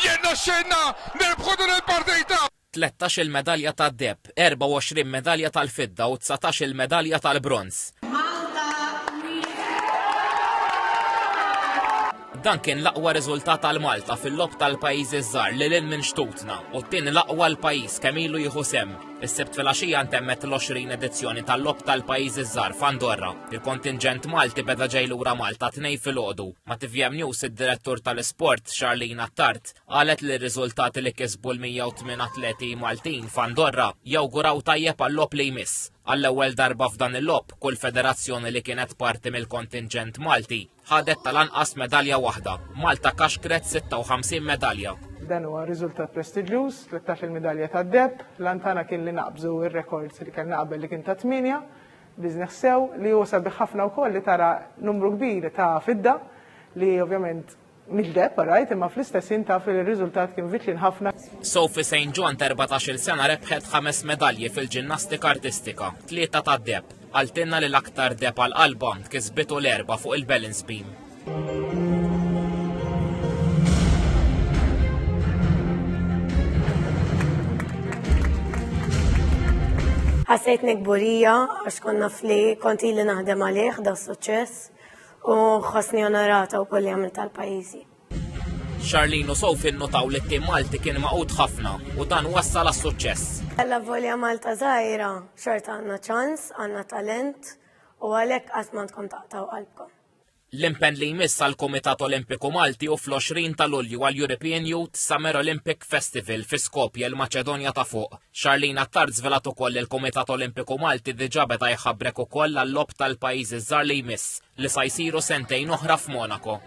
Jenna xenna nirbħu din il-partita! 13 il-medalja tad-deb, 24 medalja tal-fidda u 19 il-medalja tal-bronz. Dan kien l-aqwa riżultat għal Malta fil-lob tal-pajjiżi żgħar li lil minn xtutna u t-tieni l-aqwa l-pajjiż kemm ilu jieħu sehem. Is-Sibt filgħaxija ntemmet l-20 edizzjoni tal-lob tal-pajjiżi żgħar f'Andorra. Il-kontinġent Malti beda ġej lura Malta tnejn filgħodu. Ma' TVM News id-direttur tal-isport Charlene Attard qalet li r-riżultati li kisbu l-108 atleti Maltin f'Andorra jawguraw tajjeb għall-lob li jmiss. Għall-ewwel darba f'dan il-lob, kull federazzjoni li kienet parti mill-kontinġent Malti ħadet tal-anqas medalja waħda. Malta kaxkret 56 medalja. Dan huwa riżultat prestiġjuż, 13 medalja tad-deb, l-antana kien li naqbżu ir-rekords li kien naqbel li kien ta' 8, biżneħ sew li huwa sabiħ ħafna wkoll li tara numru kbir ta' fidda li ovvjament mil-deb, right, imma fl-istess taf li r-riżultat kien viċin ħafna. Sophie St. John 14 sena rebħet 5 medalji fil-ġinnastika artistika, 3 tad-deb. Għaltinna li l-aktar deb għal-qalba kisbitu l-4 fuq il-balance beam. Ħassejt nikburija għax konna konti li naħdem għalih da suċċess u ħossni onorata u kolli għamil tal-pajizi. Charlene u Sophie notaw li t-tim Malti kien maqud ħafna u dan wassal għas-suċċess. Għalla volja Malta zaħira, xorta għanna ċans, għanna talent u għalek għasmantkom taqtaw qalbkom. L-impenn li jmiss għal-Kumitat Olimpiku Malti u fl-20 ta' Lulju għal-European Youth Summer Olympic Festival fi Skopje l-Maċedonja ta' fuq. Charlene Attard żvelat ukoll il-Kumitat Olimpiku Malti diġà beda jħabbrek ukoll għall-lob tal-pajjiżi żgħar li jmiss li sa jsiru sentejn oħra f'Monaco.